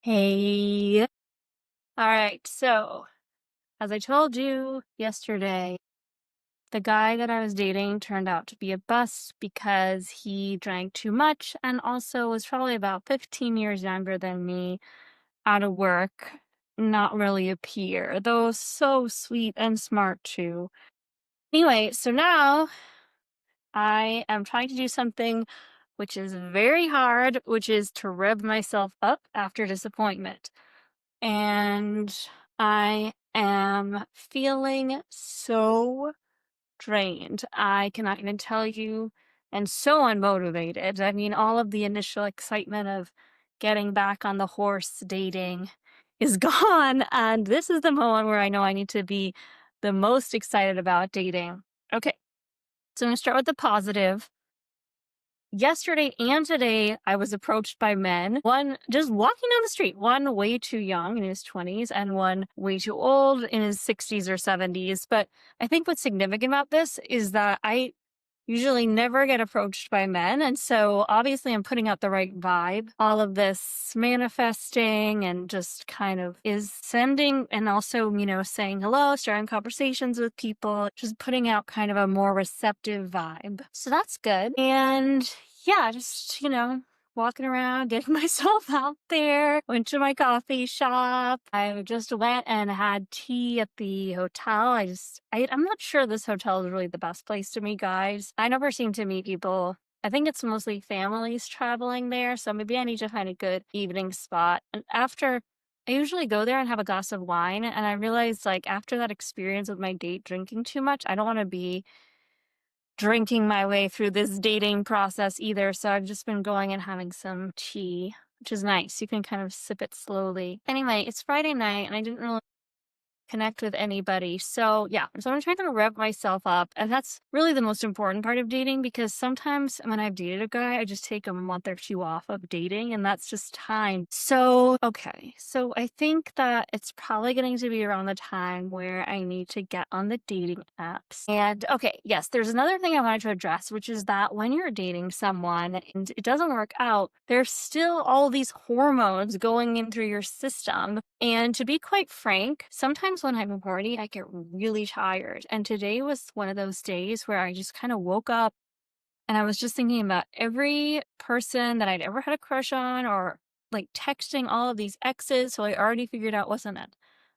Hey. All right. So, as I told you yesterday, the guy that I was dating turned out to be a bust because he drank too much and also was probably about 15 years younger than me, out of work, not really a peer, though so sweet and smart too. Anyway, so now I am trying to do something which is very hard, which is to rev myself up after disappointment. And I am feeling so drained. I cannot even tell you, and so unmotivated. I mean, all of the initial excitement of getting back on the horse dating is gone. And this is the moment where I know I need to be the most excited about dating. Okay, so I'm going to start with the positive. Yesterday and today, I was approached by men, one just walking down the street, one way too young in his 20s and one way too old in his 60s or 70s. But I think what's significant about this is that I usually never get approached by men. And so obviously I'm putting out the right vibe. All of this manifesting and just kind of is sending and also, saying hello, starting conversations with people, just putting out kind of a more receptive vibe. So that's good. And yeah, just, walking around, getting myself out there. Went to my coffee shop. I just went and had tea at the hotel. I'm not sure this hotel is really the best place to meet guys. I never seem to meet people. I think it's mostly families traveling there, so maybe I need to find a good evening spot. And after I usually go there and have a glass of wine, and I realized like after that experience with my date drinking too much, I don't want to be drinking my way through this dating process either. So I've just been going and having some tea, which is nice. You can kind of sip it slowly. Anyway, it's Friday night and I didn't really connect with anybody. So yeah, so I'm trying to rev myself up. And that's really the most important part of dating because sometimes when I've dated a guy, I just take a month or two off of dating and that's just time. So, okay. So I think that it's probably getting to be around the time where I need to get on the dating apps. And okay, yes, there's another thing I wanted to address, which is that when you're dating someone and it doesn't work out, there's still all these hormones going in through your system. And to be quite frank, sometimes when I'm horny, I get really tired. And today was one of those days where I just kind of woke up and I was just thinking about every person that I'd ever had a crush on or like texting all of these exes. So I already figured out wasn't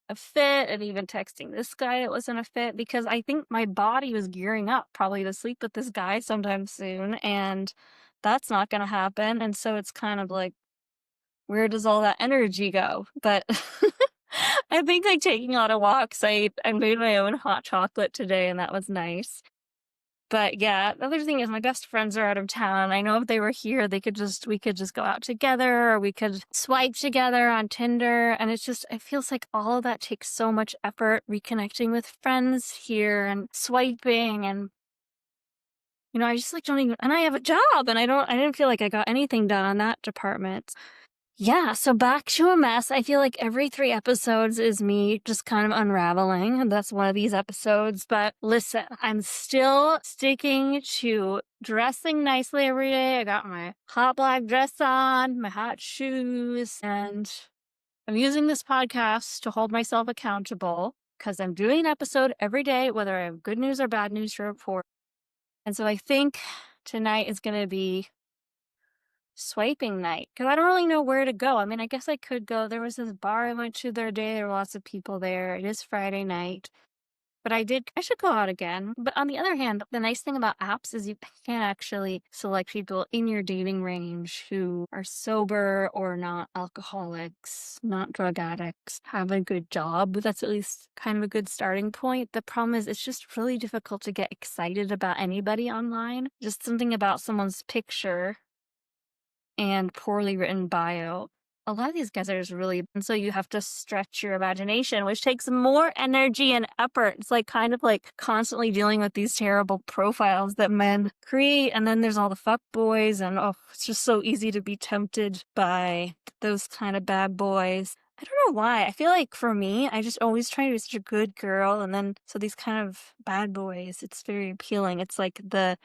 a fit, and even texting this guy it wasn't a fit because I think my body was gearing up probably to sleep with this guy sometime soon. And that's not going to happen. And so it's kind of like, where does all that energy go? But I think like taking a lot of walks. I made my own hot chocolate today and that was nice. But yeah, the other thing is my best friends are out of town. I know if they were here, we could just go out together or we could swipe together on Tinder. And it feels like all of that takes so much effort reconnecting with friends here and swiping and I just like don't even, and I have a job and I didn't feel like I got anything done on that department. Yeah, so back to a mess. I feel like every 3 episodes is me just kind of unraveling, and that's one of these episodes. But listen, I'm still sticking to dressing nicely every day. I got my hot black dress on, my hot shoes, and I'm using this podcast to hold myself accountable because I'm doing an episode every day, whether I have good news or bad news to report. And so I think tonight is going to be swiping night because I don't really know where to go. I mean, I guess I could go. There was this bar I went to the other day. There were lots of people there. It is Friday night, but I should go out again. But on the other hand, the nice thing about apps is you can actually select people in your dating range who are sober or not alcoholics, not drug addicts, have a good job. That's at least kind of a good starting point. The problem is it's just really difficult to get excited about anybody online. Just something about someone's picture and poorly written bio. A lot of these guys are just really, and so you have to stretch your imagination, which takes more energy and effort. It's like kind of like constantly dealing with these terrible profiles that men create. And then there's all the fuck boys, and oh, it's just so easy to be tempted by those kind of bad boys. I don't know why. I feel like for me, I just always try to be such a good girl. And then, so these kind of bad boys, it's very appealing. It's like the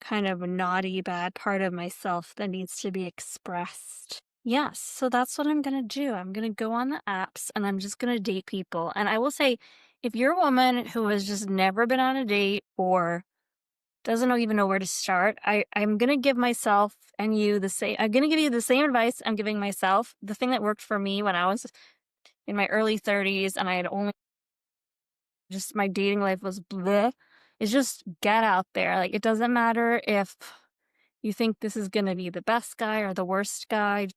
kind of naughty, bad part of myself that needs to be expressed. Yes, so that's what I'm gonna do. I'm gonna go on the apps and I'm just gonna date people. And I will say, if you're a woman who has just never been on a date or doesn't even know where to start, I'm gonna give myself and you the same. I'm gonna give you the same advice I'm giving myself. The thing that worked for me when I was in my early 30s and I had only just my dating life was bleh, is just get out there. Like it doesn't matter if you think this is gonna be the best guy or the worst guy.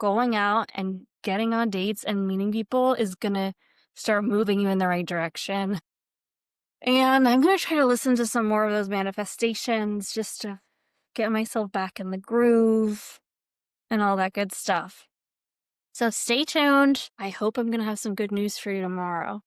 Going out and getting on dates and meeting people is gonna start moving you in the right direction. And I'm gonna try to listen to some more of those manifestations just to get myself back in the groove and all that good stuff. So stay tuned. I hope I'm gonna have some good news for you tomorrow.